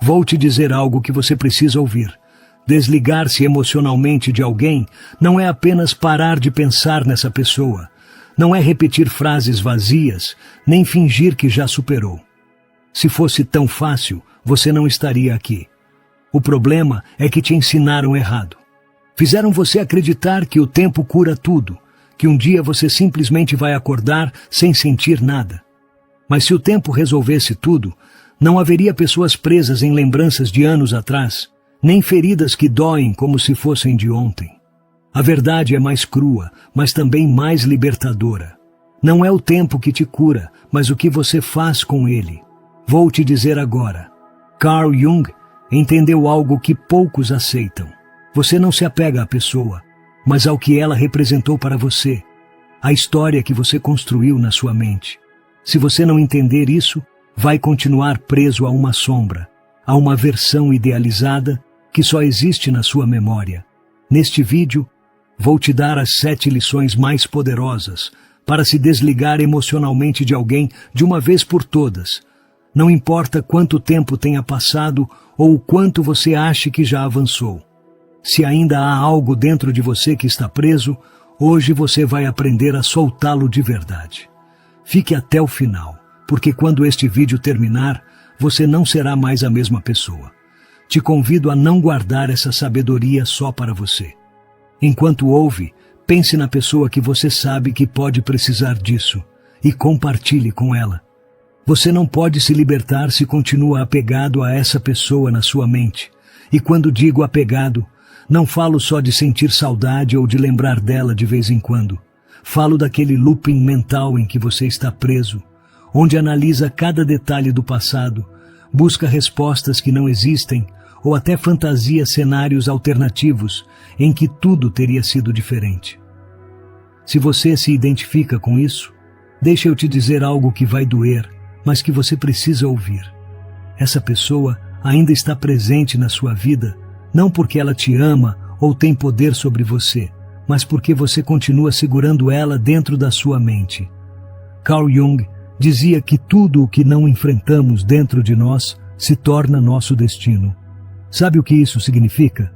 Vou te dizer algo que você precisa ouvir. Desligar-se emocionalmente de alguém não é apenas parar de pensar nessa pessoa. Não é repetir frases vazias, nem fingir que já superou. Se fosse tão fácil, você não estaria aqui. O problema é que te ensinaram errado. Fizeram você acreditar que o tempo cura tudo, que um dia você simplesmente vai acordar sem sentir nada. Mas se o tempo resolvesse tudo, não haveria pessoas presas em lembranças de anos atrás, nem feridas que doem como se fossem de ontem. A verdade é mais crua, mas também mais libertadora. Não é o tempo que te cura, mas o que você faz com ele. Vou te dizer agora. Carl Jung entendeu algo que poucos aceitam. Você não se apega à pessoa, mas ao que ela representou para você, a história que você construiu na sua mente. Se você não entender isso, vai continuar preso a uma sombra, a uma versão idealizada que só existe na sua memória. Neste vídeo, vou te dar as 7 lições mais poderosas para se desligar emocionalmente de alguém de uma vez por todas. Não importa quanto tempo tenha passado ou o quanto você ache que já avançou. Se ainda há algo dentro de você que está preso, hoje você vai aprender a soltá-lo de verdade. Fique até o final, porque quando este vídeo terminar, você não será mais a mesma pessoa. Te convido a não guardar essa sabedoria só para você. Enquanto ouve, pense na pessoa que você sabe que pode precisar disso e compartilhe com ela. Você não pode se libertar se continua apegado a essa pessoa na sua mente. E quando digo apegado, não falo só de sentir saudade ou de lembrar dela de vez em quando. Falo daquele looping mental em que você está preso, onde analisa cada detalhe do passado, busca respostas que não existem ou até fantasia cenários alternativos em que tudo teria sido diferente. Se você se identifica com isso, deixa eu te dizer algo que vai doer, mas que você precisa ouvir. Essa pessoa ainda está presente na sua vida, não porque ela te ama ou tem poder sobre você, mas porque você continua segurando ela dentro da sua mente. Carl Jung dizia que tudo o que não enfrentamos dentro de nós se torna nosso destino. Sabe o que isso significa?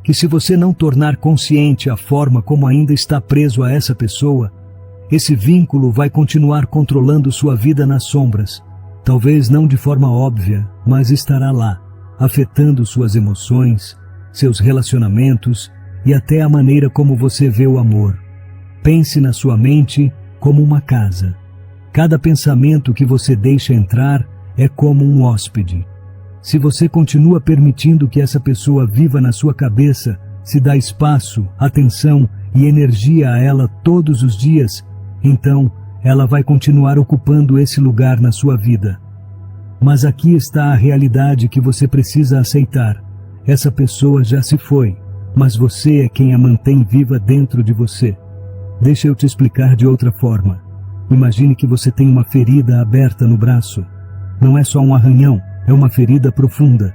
Que se você não tornar consciente a forma como ainda está preso a essa pessoa, esse vínculo vai continuar controlando sua vida nas sombras. Talvez não de forma óbvia, mas estará lá, afetando suas emoções, seus relacionamentos e até a maneira como você vê o amor. Pense na sua mente como uma casa. Cada pensamento que você deixa entrar é como um hóspede. Se você continua permitindo que essa pessoa viva na sua cabeça, se dá espaço, atenção e energia a ela todos os dias, então ela vai continuar ocupando esse lugar na sua vida. Mas aqui está a realidade que você precisa aceitar. Essa pessoa já se foi, mas você é quem a mantém viva dentro de você. Deixa eu te explicar de outra forma. Imagine que você tem uma ferida aberta no braço. Não é só um arranhão, é uma ferida profunda.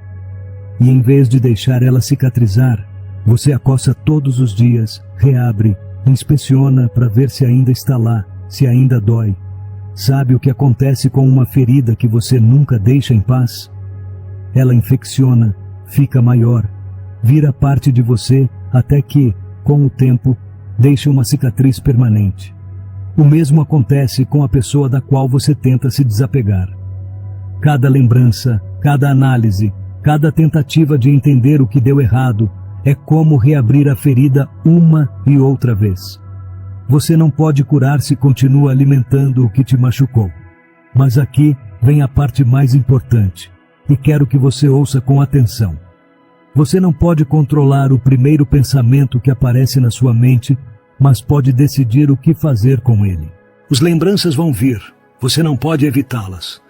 E em vez de deixar ela cicatrizar, você a coça todos os dias, reabre, inspeciona para ver se ainda está lá, se ainda dói. Sabe o que acontece com uma ferida que você nunca deixa em paz? Ela infecciona, fica maior, vira parte de você até que, com o tempo, deixa uma cicatriz permanente. O mesmo acontece com a pessoa da qual você tenta se desapegar. Cada lembrança, cada análise, cada tentativa de entender o que deu errado é como reabrir a ferida uma e outra vez. Você não pode curar se continua alimentando o que te machucou. Mas aqui vem a parte mais importante, e quero que você ouça com atenção. Você não pode controlar o primeiro pensamento que aparece na sua mente, mas pode decidir o que fazer com ele. As lembranças vão vir, você não pode evitá-las.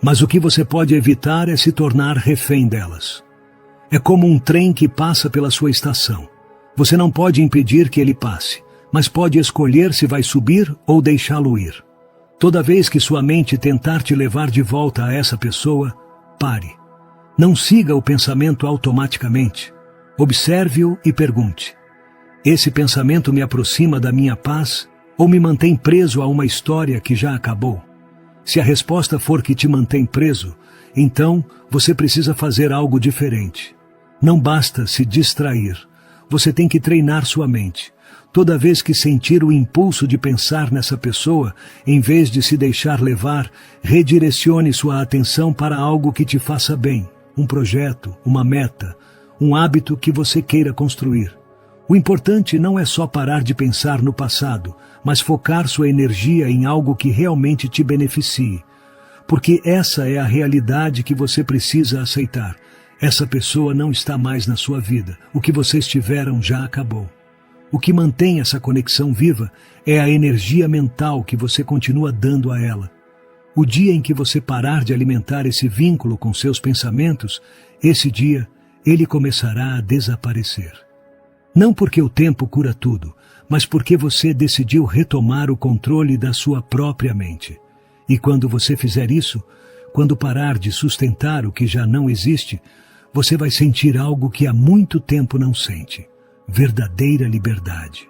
Mas o que você pode evitar é se tornar refém delas. É como um trem que passa pela sua estação. Você não pode impedir que ele passe, mas pode escolher se vai subir ou deixá-lo ir. Toda vez que sua mente tentar te levar de volta a essa pessoa, pare. Não siga o pensamento automaticamente. Observe-o e pergunte: esse pensamento me aproxima da minha paz ou me mantém preso a uma história que já acabou? Se a resposta for que te mantém preso, então você precisa fazer algo diferente. Não basta se distrair. Você tem que treinar sua mente. Toda vez que sentir o impulso de pensar nessa pessoa, em vez de se deixar levar, redirecione sua atenção para algo que te faça bem. Um projeto, uma meta, um hábito que você queira construir. O importante não é só parar de pensar no passado, mas focar sua energia em algo que realmente te beneficie. Porque essa é a realidade que você precisa aceitar. Essa pessoa não está mais na sua vida. O que vocês tiveram já acabou. O que mantém essa conexão viva é a energia mental que você continua dando a ela. O dia em que você parar de alimentar esse vínculo com seus pensamentos, esse dia ele começará a desaparecer. Não porque o tempo cura tudo, mas porque você decidiu retomar o controle da sua própria mente. E quando você fizer isso, quando parar de sustentar o que já não existe, você vai sentir algo que há muito tempo não sente. Verdadeira liberdade.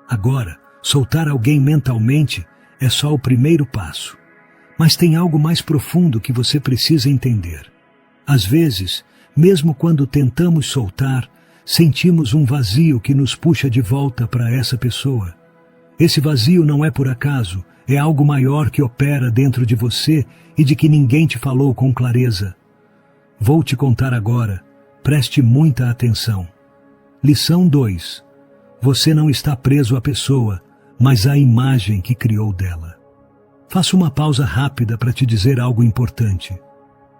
Agora, soltar alguém mentalmente é só o primeiro passo. Mas tem algo mais profundo que você precisa entender. Às vezes, mesmo quando tentamos soltar, sentimos um vazio que nos puxa de volta para essa pessoa. Esse vazio não é por acaso, é algo maior que opera dentro de você e de que ninguém te falou com clareza. Vou te contar agora, preste muita atenção. Lição 2. Você não está preso à pessoa, mas à imagem que criou dela. Faço uma pausa rápida para te dizer algo importante.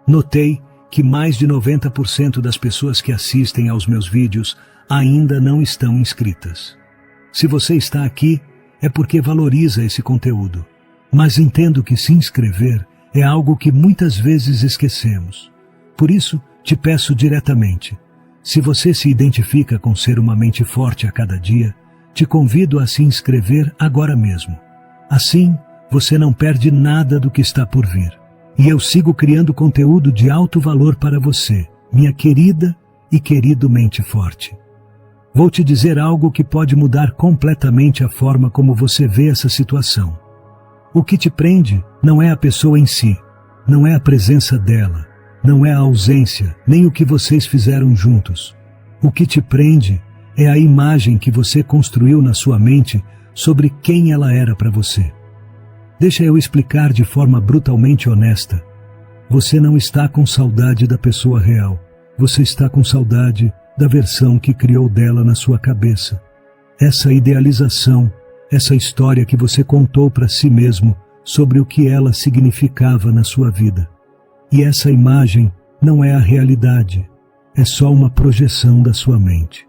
Notei que mais de 90% das pessoas que assistem aos meus vídeos ainda não estão inscritas. Se você está aqui, é porque valoriza esse conteúdo. Mas entendo que se inscrever é algo que muitas vezes esquecemos. Por isso, te peço diretamente. Se você se identifica com ser uma mente forte a cada dia, te convido a se inscrever agora mesmo. Assim, você não perde nada do que está por vir. E eu sigo criando conteúdo de alto valor para você, minha querida e querido mente forte. Vou te dizer algo que pode mudar completamente a forma como você vê essa situação. O que te prende não é a pessoa em si, não é a presença dela, não é a ausência, nem o que vocês fizeram juntos. O que te prende é a imagem que você construiu na sua mente sobre quem ela era para você. Deixa eu explicar de forma brutalmente honesta. Você não está com saudade da pessoa real. Você está com saudade da versão que criou dela na sua cabeça. Essa idealização, essa história que você contou para si mesmo sobre o que ela significava na sua vida. E essa imagem não é a realidade, é só uma projeção da sua mente.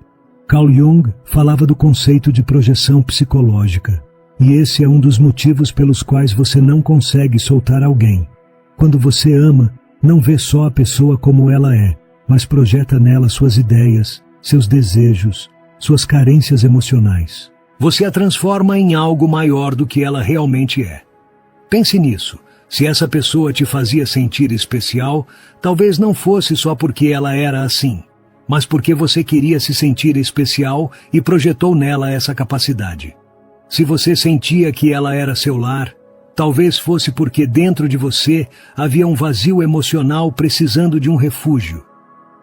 Carl Jung falava do conceito de projeção psicológica, e esse é um dos motivos pelos quais você não consegue soltar alguém. Quando você ama, não vê só a pessoa como ela é, mas projeta nela suas ideias, seus desejos, suas carências emocionais. Você a transforma em algo maior do que ela realmente é. Pense nisso. Se essa pessoa te fazia sentir especial, talvez não fosse só porque ela era assim, mas porque você queria se sentir especial e projetou nela essa capacidade. Se você sentia que ela era seu lar, talvez fosse porque dentro de você havia um vazio emocional precisando de um refúgio.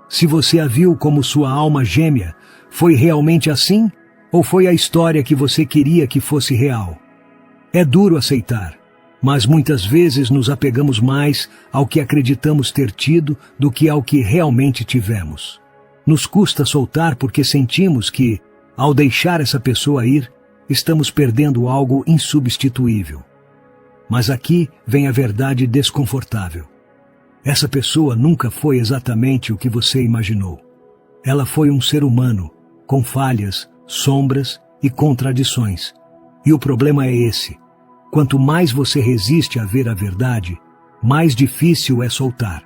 Se você a viu como sua alma gêmea, foi realmente assim? Ou foi a história que você queria que fosse real? É duro aceitar. Mas muitas vezes nos apegamos mais ao que acreditamos ter tido do que ao que realmente tivemos. Nos custa soltar porque sentimos que, ao deixar essa pessoa ir, estamos perdendo algo insubstituível. Mas aqui vem a verdade desconfortável. Essa pessoa nunca foi exatamente o que você imaginou. Ela foi um ser humano, com falhas, sombras e contradições. E o problema é esse. Quanto mais você resiste a ver a verdade, mais difícil é soltar.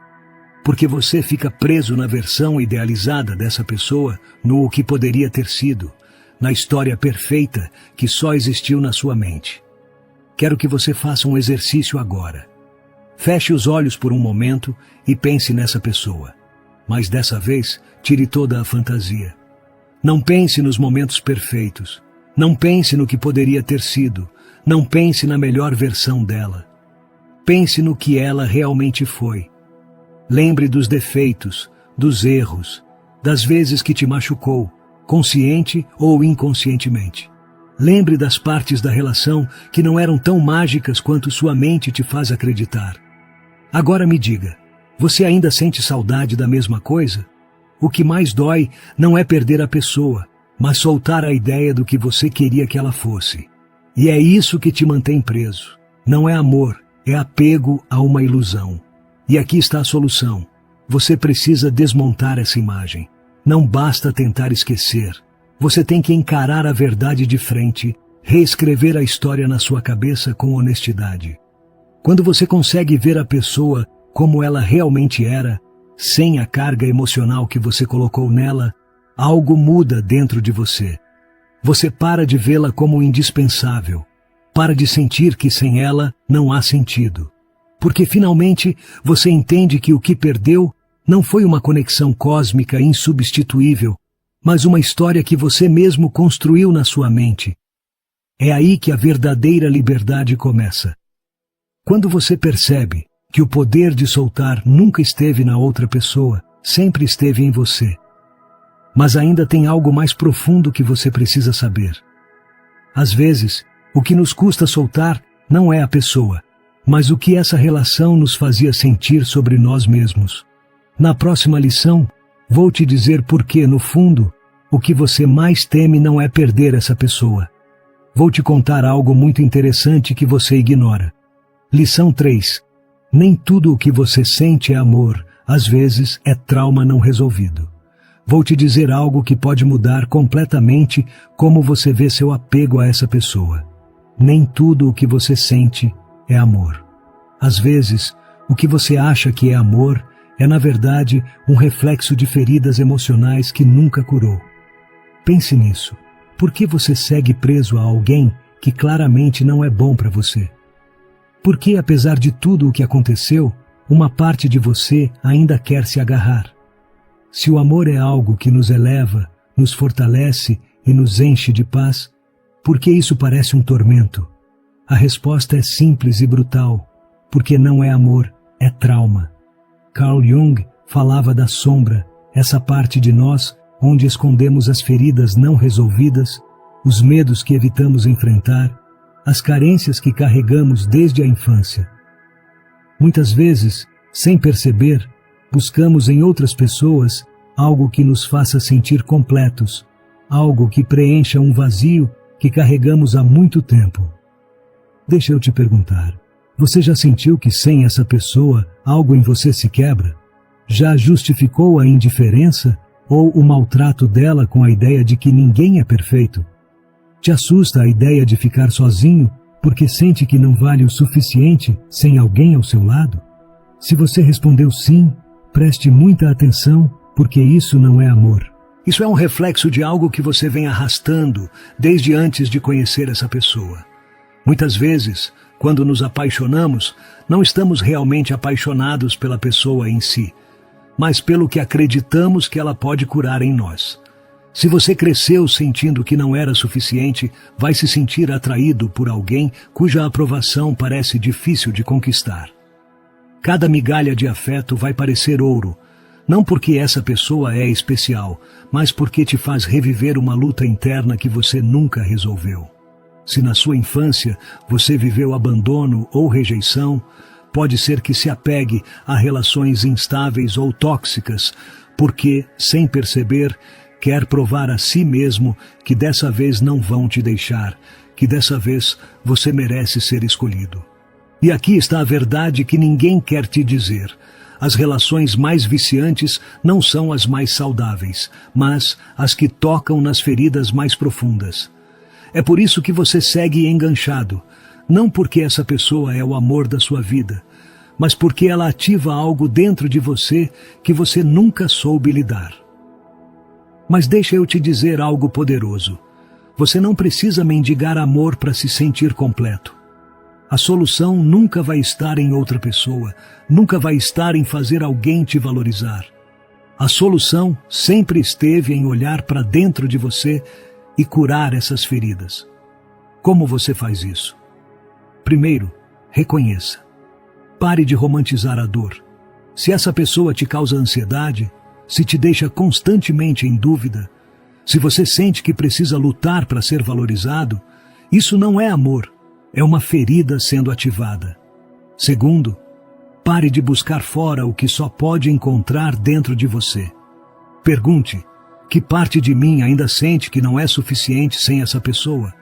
Porque você fica preso na versão idealizada dessa pessoa, no que poderia ter sido, na história perfeita que só existiu na sua mente. Quero que você faça um exercício agora. Feche os olhos por um momento e pense nessa pessoa. Mas dessa vez, tire toda a fantasia. Não pense nos momentos perfeitos. Não pense no que poderia ter sido. Não pense na melhor versão dela. Pense no que ela realmente foi. Lembre dos defeitos, dos erros, das vezes que te machucou, consciente ou inconscientemente. Lembre das partes da relação que não eram tão mágicas quanto sua mente te faz acreditar. Agora me diga, você ainda sente saudade da mesma coisa? O que mais dói não é perder a pessoa, mas soltar a ideia do que você queria que ela fosse. E é isso que te mantém preso. Não é amor, é apego a uma ilusão. E aqui está a solução. Você precisa desmontar essa imagem. Não basta tentar esquecer. Você tem que encarar a verdade de frente, reescrever a história na sua cabeça com honestidade. Quando você consegue ver a pessoa como ela realmente era, sem a carga emocional que você colocou nela, algo muda dentro de você. Você para de vê-la como indispensável. Para de sentir que sem ela não há sentido. Porque finalmente você entende que o que perdeu não foi uma conexão cósmica insubstituível, mas uma história que você mesmo construiu na sua mente. É aí que a verdadeira liberdade começa. Quando você percebe que o poder de soltar nunca esteve na outra pessoa, sempre esteve em você. Mas ainda tem algo mais profundo que você precisa saber. Às vezes, o que nos custa soltar não é a pessoa, mas o que essa relação nos fazia sentir sobre nós mesmos. Na próxima lição, vou te dizer por que, no fundo, o que você mais teme não é perder essa pessoa. Vou te contar algo muito interessante que você ignora. Lição 3. Nem tudo o que você sente é amor, às vezes é trauma não resolvido. Vou te dizer algo que pode mudar completamente como você vê seu apego a essa pessoa. Nem tudo o que você sente é amor. Às vezes, o que você acha que é amor é, na verdade, um reflexo de feridas emocionais que nunca curou. Pense nisso. Por que você segue preso a alguém que claramente não é bom para você? Por que, apesar de tudo o que aconteceu, uma parte de você ainda quer se agarrar? Se o amor é algo que nos eleva, nos fortalece e nos enche de paz, por que isso parece um tormento? A resposta é simples e brutal, porque não é amor, é trauma. Carl Jung falava da sombra, essa parte de nós onde escondemos as feridas não resolvidas, os medos que evitamos enfrentar, as carências que carregamos desde a infância. Muitas vezes, sem perceber, buscamos em outras pessoas algo que nos faça sentir completos, algo que preencha um vazio que carregamos há muito tempo. Deixa eu te perguntar, você já sentiu que sem essa pessoa algo em você se quebra? Já justificou a indiferença ou o maltrato dela com a ideia de que ninguém é perfeito? Te assusta a ideia de ficar sozinho porque sente que não vale o suficiente sem alguém ao seu lado? Se você respondeu sim, preste muita atenção, porque isso não é amor. Isso é um reflexo de algo que você vem arrastando desde antes de conhecer essa pessoa. Muitas vezes, quando nos apaixonamos, não estamos realmente apaixonados pela pessoa em si, mas pelo que acreditamos que ela pode curar em nós. Se você cresceu sentindo que não era suficiente, vai se sentir atraído por alguém cuja aprovação parece difícil de conquistar. Cada migalha de afeto vai parecer ouro, não porque essa pessoa é especial, mas porque te faz reviver uma luta interna que você nunca resolveu. Se na sua infância você viveu abandono ou rejeição, pode ser que se apegue a relações instáveis ou tóxicas, porque, sem perceber, quer provar a si mesmo que dessa vez não vão te deixar, que dessa vez você merece ser escolhido. E aqui está a verdade que ninguém quer te dizer. As relações mais viciantes não são as mais saudáveis, mas as que tocam nas feridas mais profundas. É por isso que você segue enganchado, não porque essa pessoa é o amor da sua vida, mas porque ela ativa algo dentro de você que você nunca soube lidar. Mas deixa eu te dizer algo poderoso. Você não precisa mendigar amor para se sentir completo. A solução nunca vai estar em outra pessoa, nunca vai estar em fazer alguém te valorizar. A solução sempre esteve em olhar para dentro de você e curar essas feridas. Como você faz isso? Primeiro, reconheça. Pare de romantizar a dor. Se essa pessoa te causa ansiedade, se te deixa constantemente em dúvida, se você sente que precisa lutar para ser valorizado, isso não é amor, é uma ferida sendo ativada. Segundo, pare de buscar fora o que só pode encontrar dentro de você. Pergunte: que parte de mim ainda sente que não é suficiente sem essa pessoa?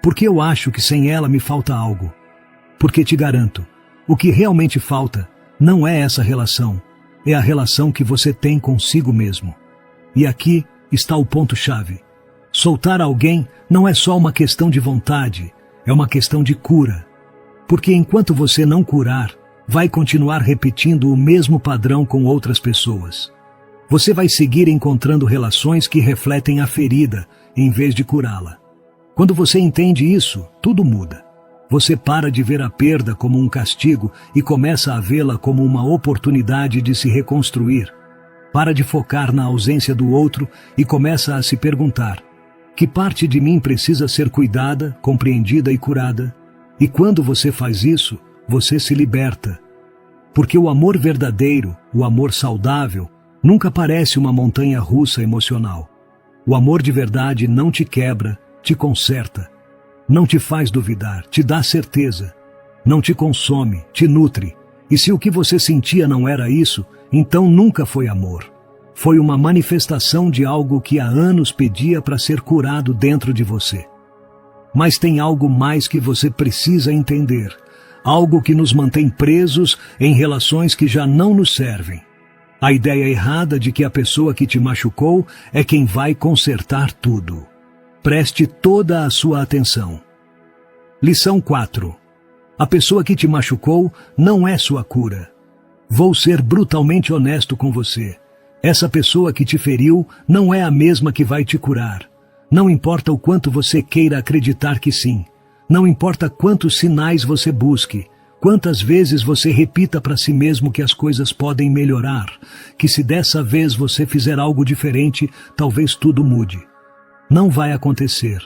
Porque eu acho que sem ela me falta algo. Porque te garanto, o que realmente falta não é essa relação, é a relação que você tem consigo mesmo. E aqui está o ponto-chave. Soltar alguém não é só uma questão de vontade, é uma questão de cura. Porque enquanto você não curar, vai continuar repetindo o mesmo padrão com outras pessoas. Você vai seguir encontrando relações que refletem a ferida, em vez de curá-la. Quando você entende isso, tudo muda. Você para de ver a perda como um castigo e começa a vê-la como uma oportunidade de se reconstruir. Para de focar na ausência do outro e começa a se perguntar: que parte de mim precisa ser cuidada, compreendida e curada? E quando você faz isso, você se liberta. Porque o amor verdadeiro, o amor saudável, nunca parece uma montanha russa emocional. O amor de verdade não te quebra, te conserta. Não te faz duvidar, te dá certeza. Não te consome, te nutre. E se o que você sentia não era isso, então nunca foi amor. Foi uma manifestação de algo que há anos pedia para ser curado dentro de você. Mas tem algo mais que você precisa entender. Algo que nos mantém presos em relações que já não nos servem. A ideia errada de que a pessoa que te machucou é quem vai consertar tudo. Preste toda a sua atenção. Lição 4. A pessoa que te machucou não é sua cura. Vou ser brutalmente honesto com você. Essa pessoa que te feriu não é a mesma que vai te curar. Não importa o quanto você queira acreditar que sim. Não importa quantos sinais você busque. Quantas vezes você repita para si mesmo que as coisas podem melhorar. Que se dessa vez você fizer algo diferente, talvez tudo mude. Não vai acontecer.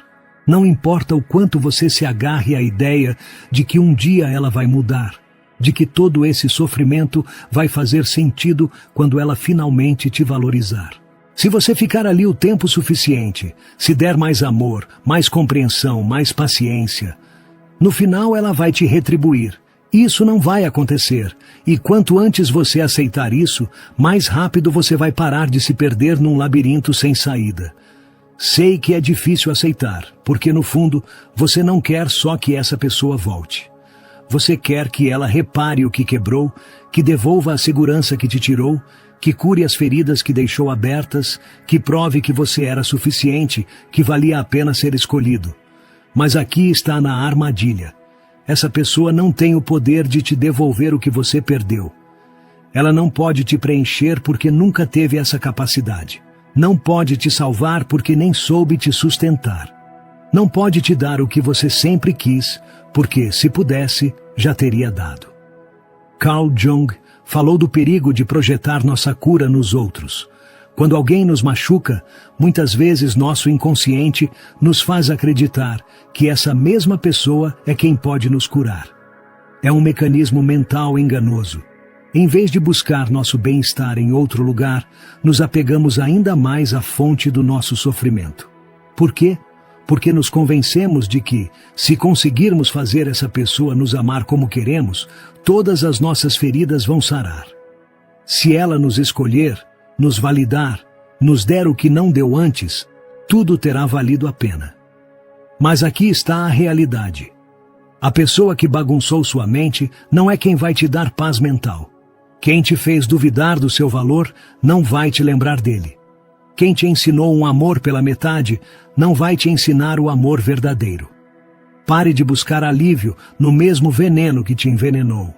Não importa o quanto você se agarre à ideia de que um dia ela vai mudar, de que todo esse sofrimento vai fazer sentido quando ela finalmente te valorizar. Se você ficar ali o tempo suficiente, se der mais amor, mais compreensão, mais paciência, no final ela vai te retribuir. Isso não vai acontecer, e quanto antes você aceitar isso, mais rápido você vai parar de se perder num labirinto sem saída. Sei que é difícil aceitar, porque no fundo, você não quer só que essa pessoa volte. Você quer que ela repare o que quebrou, que devolva a segurança que te tirou, que cure as feridas que deixou abertas, que prove que você era suficiente, que valia a pena ser escolhido. Mas aqui está na armadilha. Essa pessoa não tem o poder de te devolver o que você perdeu. Ela não pode te preencher porque nunca teve essa capacidade. Não pode te salvar porque nem soube te sustentar. Não pode te dar o que você sempre quis, porque, se pudesse, já teria dado. Carl Jung falou do perigo de projetar nossa cura nos outros. Quando alguém nos machuca, muitas vezes nosso inconsciente nos faz acreditar que essa mesma pessoa é quem pode nos curar. É um mecanismo mental enganoso. Em vez de buscar nosso bem-estar em outro lugar, nos apegamos ainda mais à fonte do nosso sofrimento. Por quê? Porque nos convencemos de que, se conseguirmos fazer essa pessoa nos amar como queremos, todas as nossas feridas vão sarar. Se ela nos escolher, nos validar, nos der o que não deu antes, tudo terá valido a pena. Mas aqui está a realidade. A pessoa que bagunçou sua mente não é quem vai te dar paz mental. Quem te fez duvidar do seu valor não vai te lembrar dele. Quem te ensinou um amor pela metade não vai te ensinar o amor verdadeiro. Pare de buscar alívio no mesmo veneno que te envenenou.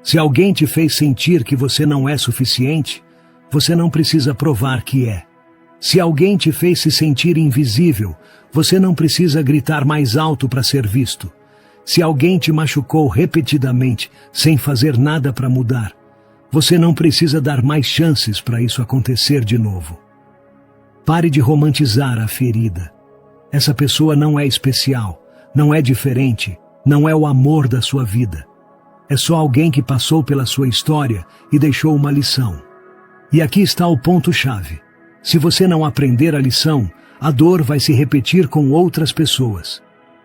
Se alguém te fez sentir que você não é suficiente, você não precisa provar que é. Se alguém te fez se sentir invisível, você não precisa gritar mais alto para ser visto. Se alguém te machucou repetidamente, sem fazer nada para mudar, você não precisa dar mais chances para isso acontecer de novo. Pare de romantizar a ferida. Essa pessoa não é especial, não é diferente, não é o amor da sua vida. É só alguém que passou pela sua história e deixou uma lição. E aqui está o ponto-chave. Se você não aprender a lição, a dor vai se repetir com outras pessoas.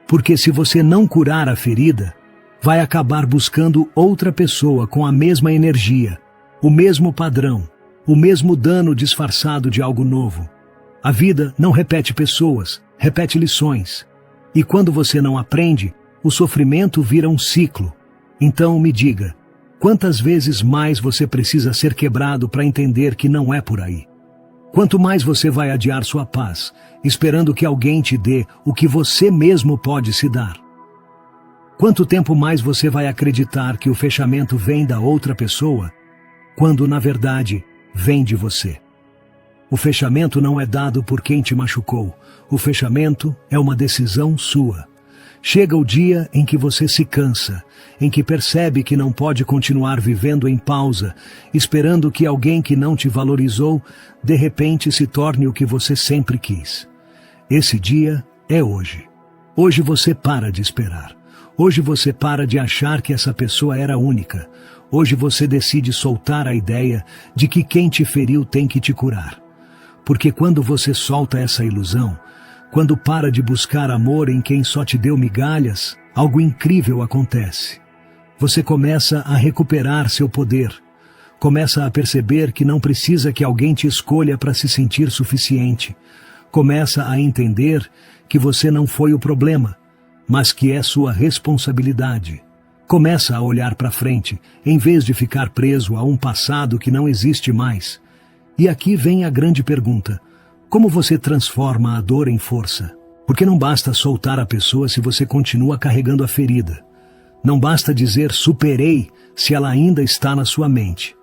Porque se você não curar a ferida, vai acabar buscando outra pessoa com a mesma energia, o mesmo padrão, o mesmo dano disfarçado de algo novo. A vida não repete pessoas, repete lições. E quando você não aprende, o sofrimento vira um ciclo. Então me diga, quantas vezes mais você precisa ser quebrado para entender que não é por aí? Quanto mais você vai adiar sua paz, esperando que alguém te dê o que você mesmo pode se dar? Quanto tempo mais você vai acreditar que o fechamento vem da outra pessoa, quando na verdade vem de você? O fechamento não é dado por quem te machucou. O fechamento é uma decisão sua. Chega o dia em que você se cansa, em que percebe que não pode continuar vivendo em pausa, esperando que alguém que não te valorizou, de repente se torne o que você sempre quis. Esse dia é hoje. Hoje você para de esperar. Hoje você para de achar que essa pessoa era única. Hoje você decide soltar a ideia de que quem te feriu tem que te curar. Porque quando você solta essa ilusão, quando para de buscar amor em quem só te deu migalhas, algo incrível acontece. Você começa a recuperar seu poder. Começa a perceber que não precisa que alguém te escolha para se sentir suficiente. Começa a entender que você não foi o problema, mas que é sua responsabilidade. Começa a olhar para frente, em vez de ficar preso a um passado que não existe mais. E aqui vem a grande pergunta. Como você transforma a dor em força? Porque não basta soltar a pessoa se você continua carregando a ferida. Não basta dizer superei se ela ainda está na sua mente.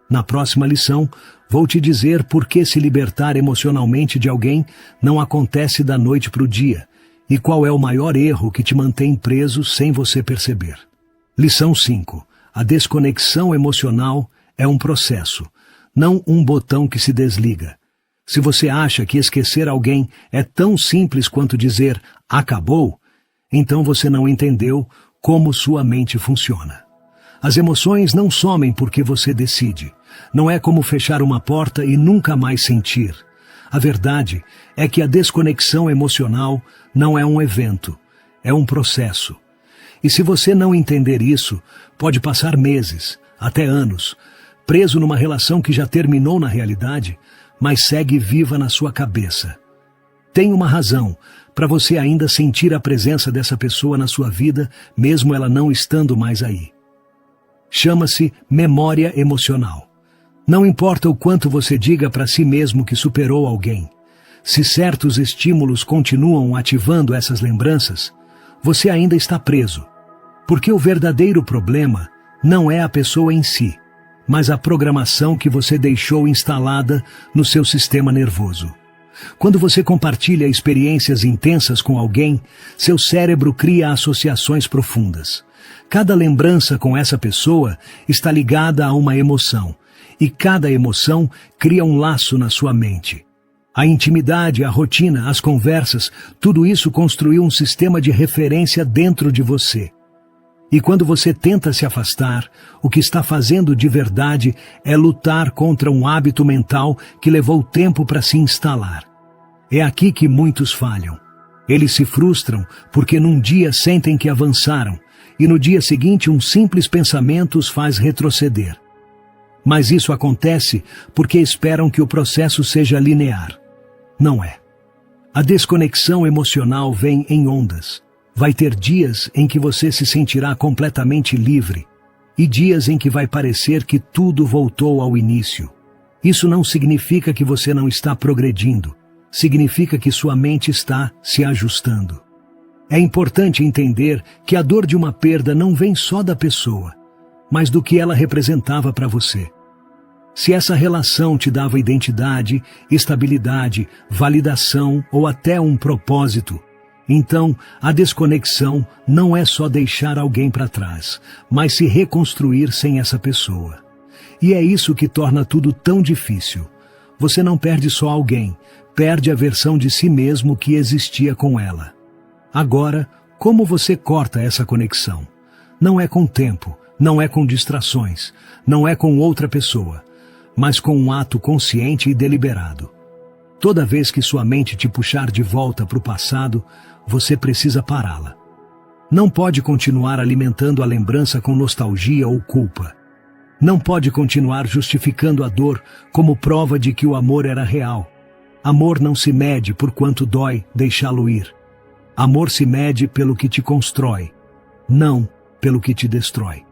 Na próxima lição, vou te dizer por que se libertar emocionalmente de alguém não acontece da noite para o dia e qual é o maior erro que te mantém preso sem você perceber. Lição 5. A desconexão emocional é um processo, não um botão que se desliga. Se você acha que esquecer alguém é tão simples quanto dizer acabou, então você não entendeu como sua mente funciona. As emoções não somem porque você decide. Não é como fechar uma porta e nunca mais sentir. A verdade é que a desconexão emocional não é um evento, é um processo. E se você não entender isso, pode passar meses, até anos, preso numa relação que já terminou na realidade, mas segue viva na sua cabeça. Tem uma razão para você ainda sentir a presença dessa pessoa na sua vida, mesmo ela não estando mais aí. Chama-se memória emocional. Não importa o quanto você diga para si mesmo que superou alguém, se certos estímulos continuam ativando essas lembranças, você ainda está preso. Porque o verdadeiro problema não é a pessoa em si, mas a programação que você deixou instalada no seu sistema nervoso. Quando você compartilha experiências intensas com alguém, seu cérebro cria associações profundas. Cada lembrança com essa pessoa está ligada a uma emoção, e cada emoção cria um laço na sua mente. A intimidade, a rotina, as conversas, tudo isso construiu um sistema de referência dentro de você. E quando você tenta se afastar, o que está fazendo de verdade é lutar contra um hábito mental que levou tempo para se instalar. É aqui que muitos falham. Eles se frustram porque num dia sentem que avançaram, e no dia seguinte um simples pensamento os faz retroceder. Mas isso acontece porque esperam que o processo seja linear. Não é. A desconexão emocional vem em ondas. Vai ter dias em que você se sentirá completamente livre e dias em que vai parecer que tudo voltou ao início. Isso não significa que você não está progredindo. Significa que sua mente está se ajustando. É importante entender que a dor de uma perda não vem só da pessoa, mas do que ela representava para você. Se essa relação te dava identidade, estabilidade, validação ou até um propósito, então a desconexão não é só deixar alguém para trás, mas se reconstruir sem essa pessoa. E é isso que torna tudo tão difícil. Você não perde só alguém, perde a versão de si mesmo que existia com ela. Agora, como você corta essa conexão? Não é com tempo, Não é com distrações, não é com outra pessoa, mas com um ato consciente e deliberado. Toda vez que sua mente te puxar de volta para o passado, você precisa pará-la. Não pode continuar alimentando a lembrança com nostalgia ou culpa. Não pode continuar justificando a dor como prova de que o amor era real. Amor não se mede por quanto dói deixá-lo ir. Amor se mede pelo que te constrói, não pelo que te destrói.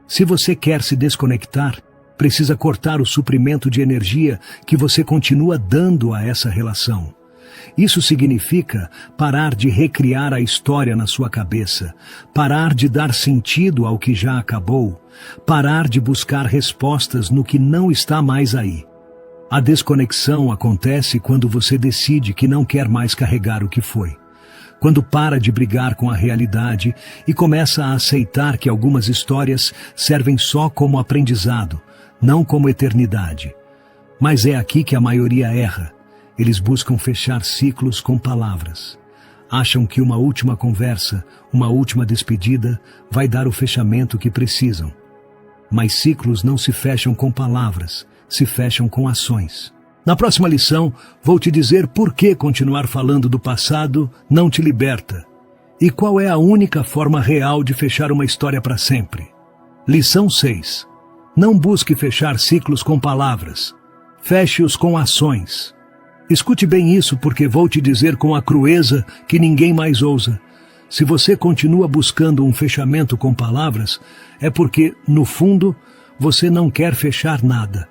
Se você quer se desconectar, precisa cortar o suprimento de energia que você continua dando a essa relação. Isso significa parar de recriar a história na sua cabeça, parar de dar sentido ao que já acabou, parar de buscar respostas no que não está mais aí. A desconexão acontece quando você decide que não quer mais carregar o que foi. Quando para de brigar com a realidade e começa a aceitar que algumas histórias servem só como aprendizado, não como eternidade. Mas é aqui que a maioria erra. Eles buscam fechar ciclos com palavras. Acham que uma última conversa, uma última despedida, vai dar o fechamento que precisam. Mas ciclos não se fecham com palavras, se fecham com ações. Na próxima lição, vou te dizer por que continuar falando do passado não te liberta. E qual é a única forma real de fechar uma história para sempre. Lição 6. Não busque fechar ciclos com palavras. Feche-os com ações. Escute bem isso porque vou te dizer com a crueza que ninguém mais ousa. Se você continua buscando um fechamento com palavras, é porque, no fundo, você não quer fechar nada.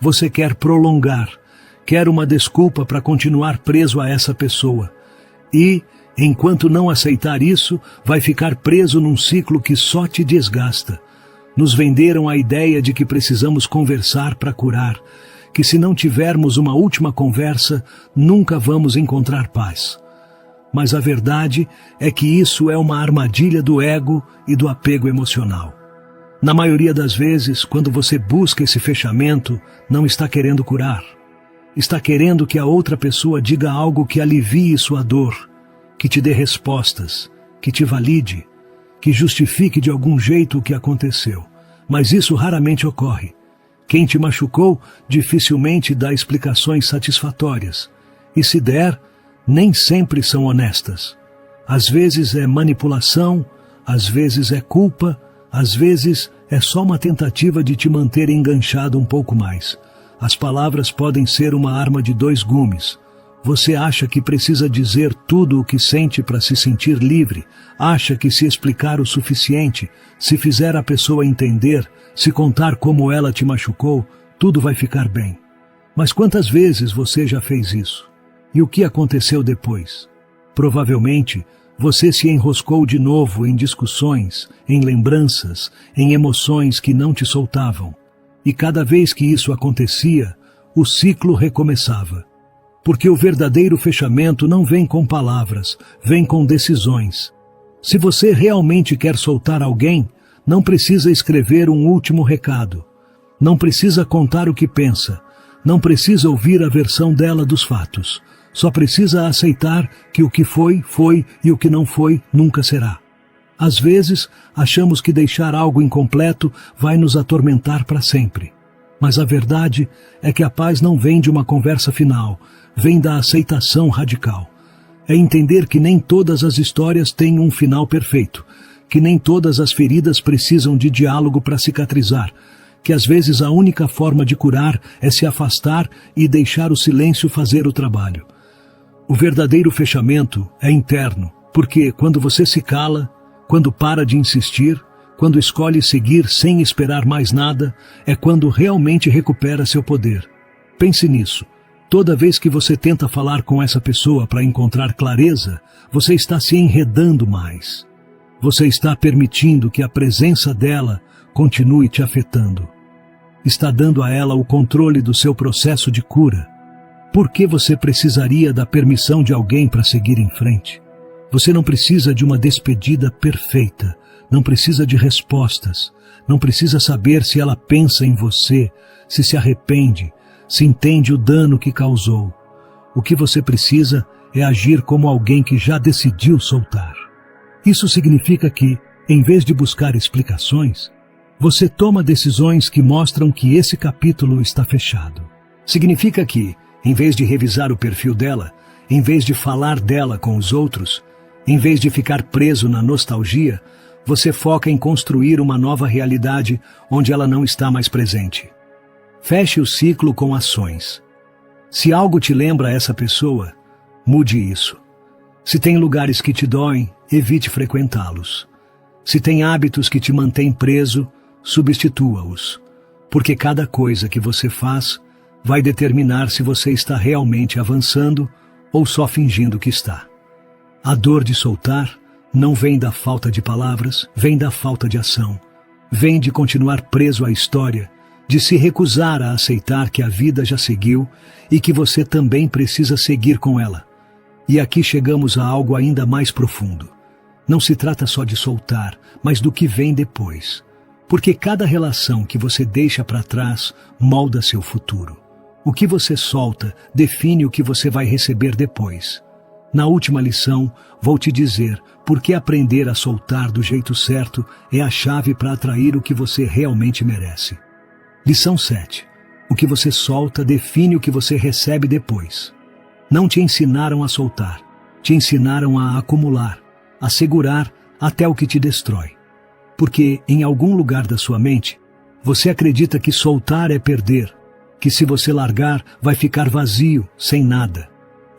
Você quer prolongar. Quer uma desculpa para continuar preso a essa pessoa. E, enquanto não aceitar isso, vai ficar preso num ciclo que só te desgasta. Nos venderam a ideia de que precisamos conversar para curar, que se não tivermos uma última conversa, nunca vamos encontrar paz. Mas a verdade é que isso é uma armadilha do ego e do apego emocional. Na maioria das vezes, quando você busca esse fechamento, não está querendo curar. Está querendo que a outra pessoa diga algo que alivie sua dor, que te dê respostas, que te valide, que justifique de algum jeito o que aconteceu. Mas isso raramente ocorre. Quem te machucou dificilmente dá explicações satisfatórias. E se der, nem sempre são honestas. Às vezes é manipulação, às vezes é culpa, às vezes é só uma tentativa de te manter enganchado um pouco mais. As palavras podem ser uma arma de dois gumes. Você acha que precisa dizer tudo o que sente para se sentir livre, acha que se explicar o suficiente, se fizer a pessoa entender, se contar como ela te machucou, tudo vai ficar bem. Mas quantas vezes você já fez isso? E o que aconteceu depois? Provavelmente, você se enroscou de novo em discussões, em lembranças, em emoções que não te soltavam. E cada vez que isso acontecia, o ciclo recomeçava. Porque o verdadeiro fechamento não vem com palavras, vem com decisões. Se você realmente quer soltar alguém, não precisa escrever um último recado. Não precisa contar o que pensa. Não precisa ouvir a versão dela dos fatos. Só precisa aceitar que o que foi, foi e o que não foi, nunca será. Às vezes, achamos que deixar algo incompleto vai nos atormentar para sempre. Mas a verdade é que a paz não vem de uma conversa final, vem da aceitação radical. É entender que nem todas as histórias têm um final perfeito, que nem todas as feridas precisam de diálogo para cicatrizar, que às vezes a única forma de curar é se afastar e deixar o silêncio fazer o trabalho. O verdadeiro fechamento é interno, porque quando você se cala, quando para de insistir, quando escolhe seguir sem esperar mais nada, é quando realmente recupera seu poder. Pense nisso. Toda vez que você tenta falar com essa pessoa para encontrar clareza, você está se enredando mais. Você está permitindo que a presença dela continue te afetando. Está dando a ela o controle do seu processo de cura. Por que você precisaria da permissão de alguém para seguir em frente? Você não precisa de uma despedida perfeita, não precisa de respostas, não precisa saber se ela pensa em você, se arrepende, se entende o dano que causou. O que você precisa é agir como alguém que já decidiu soltar. Isso significa que, em vez de buscar explicações, Você toma decisões que mostram que esse capítulo está fechado. Significa que, em vez de revisar o perfil dela, em vez de falar dela com os outros, em vez de ficar preso na nostalgia, você foca em construir uma nova realidade onde ela não está mais presente. Feche o ciclo com ações. Se algo te lembra essa pessoa, mude isso. Se tem lugares que te doem, evite frequentá-los. Se tem hábitos que te mantêm preso, substitua-os. Porque cada coisa que você faz vai determinar se você está realmente avançando ou só fingindo que está. A dor de soltar não vem da falta de palavras, vem da falta de ação. Vem de continuar preso à história, de se recusar a aceitar que a vida já seguiu e que você também precisa seguir com ela. E aqui chegamos a algo ainda mais profundo. Não se trata só de soltar, mas do que vem depois. Porque cada relação que você deixa para trás molda seu futuro. O que você solta define o que você vai receber depois. Na última lição, vou te dizer por que aprender a soltar do jeito certo é a chave para atrair o que você realmente merece. Lição 7. O que você solta define o que você recebe depois. Não te ensinaram a soltar, te ensinaram a acumular, a segurar até o que te destrói. Porque, em algum lugar da sua mente, você acredita que soltar é perder, que se você largar, vai ficar vazio, sem nada.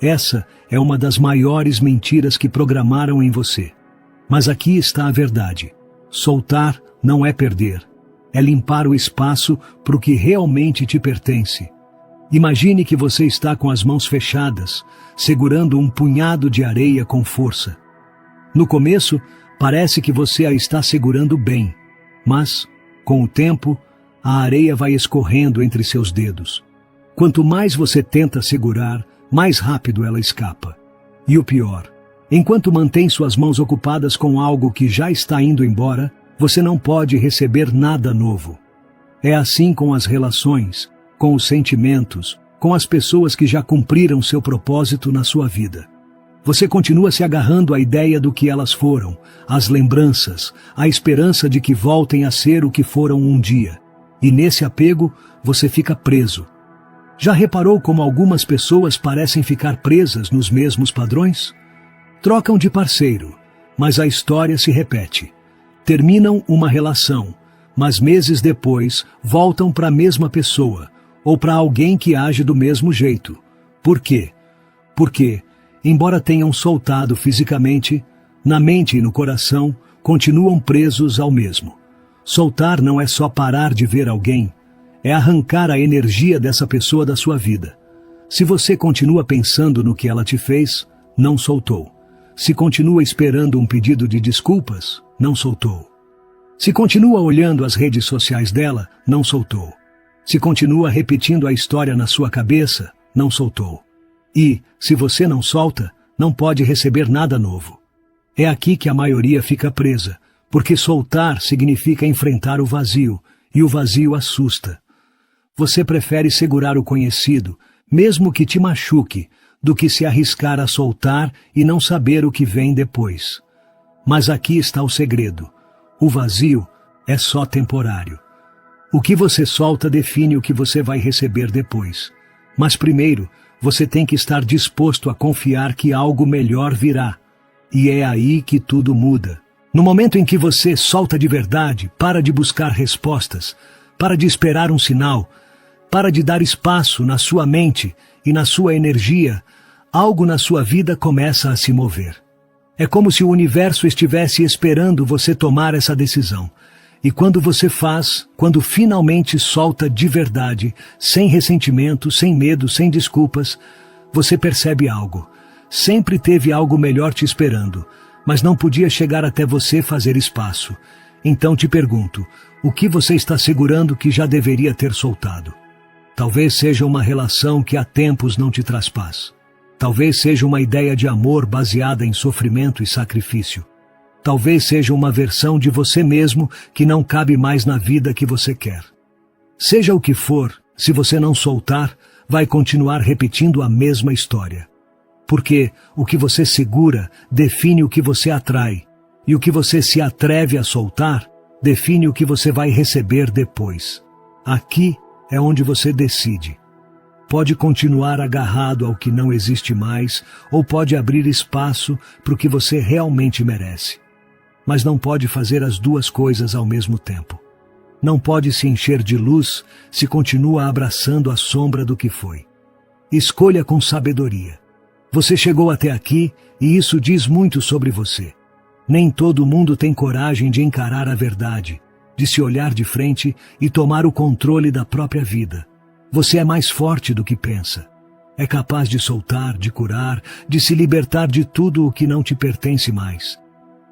Essa é uma das maiores mentiras que programaram em você. Mas aqui está a verdade. Soltar não é perder. É limpar o espaço para o que realmente te pertence. Imagine que você está com as mãos fechadas, segurando um punhado de areia com força. No começo, parece que você a está segurando bem, mas, com o tempo, a areia vai escorrendo entre seus dedos. Quanto mais você tenta segurar, mais rápido ela escapa. E o pior, enquanto mantém suas mãos ocupadas com algo que já está indo embora, você não pode receber nada novo. É assim com as relações, com os sentimentos, com as pessoas que já cumpriram seu propósito na sua vida. Você continua se agarrando à ideia do que elas foram, às lembranças, à esperança de que voltem a ser o que foram um dia. E nesse apego, você fica preso. Já reparou como algumas pessoas parecem ficar presas nos mesmos padrões? Trocam de parceiro, mas a história se repete. Terminam uma relação, mas meses depois voltam para a mesma pessoa, ou para alguém que age do mesmo jeito. Por quê? Porque, embora tenham soltado fisicamente, na mente e no coração, continuam presos ao mesmo. Soltar não é só parar de ver alguém, é arrancar a energia dessa pessoa da sua vida. Se você continua pensando no que ela te fez, não soltou. Se continua esperando um pedido de desculpas, não soltou. Se continua olhando as redes sociais dela, não soltou. Se continua repetindo a história na sua cabeça, não soltou. E, se você não solta, não pode receber nada novo. É aqui que a maioria fica presa, porque soltar significa enfrentar o vazio, e o vazio assusta. Você prefere segurar o conhecido, mesmo que te machuque, do que se arriscar a soltar e não saber o que vem depois. Mas aqui está o segredo. O vazio é só temporário. O que você solta define o que você vai receber depois. Mas primeiro, você tem que estar disposto a confiar que algo melhor virá. E é aí que tudo muda. No momento em que você solta de verdade, para de buscar respostas, para de esperar um sinal, para de dar espaço na sua mente e na sua energia, algo na sua vida começa a se mover. É como se o universo estivesse esperando você tomar essa decisão. E quando você faz, quando finalmente solta de verdade, sem ressentimento, sem medo, sem desculpas, você percebe algo. Sempre teve algo melhor te esperando, mas não podia chegar até você fazer espaço. Então te pergunto, o que você está segurando que já deveria ter soltado? Talvez seja uma relação que há tempos não te traz paz. Talvez seja uma ideia de amor baseada em sofrimento e sacrifício. Talvez seja uma versão de você mesmo que não cabe mais na vida que você quer. Seja o que for, se você não soltar, vai continuar repetindo a mesma história. Porque o que você segura define o que você atrai, e o que você se atreve a soltar define o que você vai receber depois. Aqui é onde você decide. Pode continuar agarrado ao que não existe mais, ou pode abrir espaço para o que você realmente merece. Mas não pode fazer as duas coisas ao mesmo tempo. Não pode se encher de luz se continua abraçando a sombra do que foi. Escolha com sabedoria. Você chegou até aqui e isso diz muito sobre você. Nem todo mundo tem coragem de encarar a verdade, de se olhar de frente e tomar o controle da própria vida. Você é mais forte do que pensa. É capaz de soltar, de curar, de se libertar de tudo o que não te pertence mais.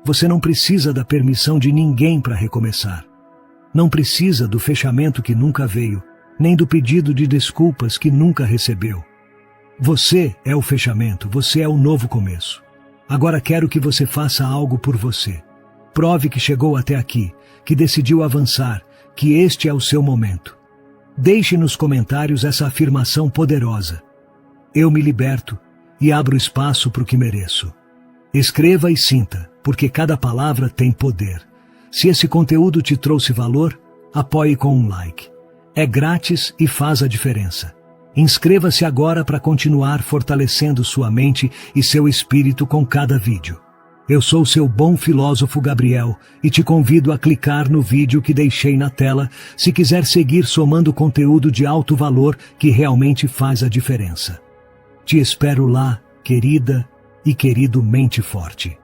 Você não precisa da permissão de ninguém para recomeçar. Não precisa do fechamento que nunca veio, nem do pedido de desculpas que nunca recebeu. Você é o fechamento, você é o novo começo. Agora quero que você faça algo por você. Prove que chegou até aqui, que decidiu avançar, que este é o seu momento. Deixe nos comentários essa afirmação poderosa. Eu me liberto e abro espaço para o que mereço. Escreva e sinta, porque cada palavra tem poder. Se esse conteúdo te trouxe valor, apoie com um like. É grátis e faz a diferença. Inscreva-se agora para continuar fortalecendo sua mente e seu espírito com cada vídeo. Eu sou seu bom filósofo Gabriel e te convido a clicar no vídeo que deixei na tela se quiser seguir somando conteúdo de alto valor que realmente faz a diferença. Te espero lá, querida e querido Mente Forte.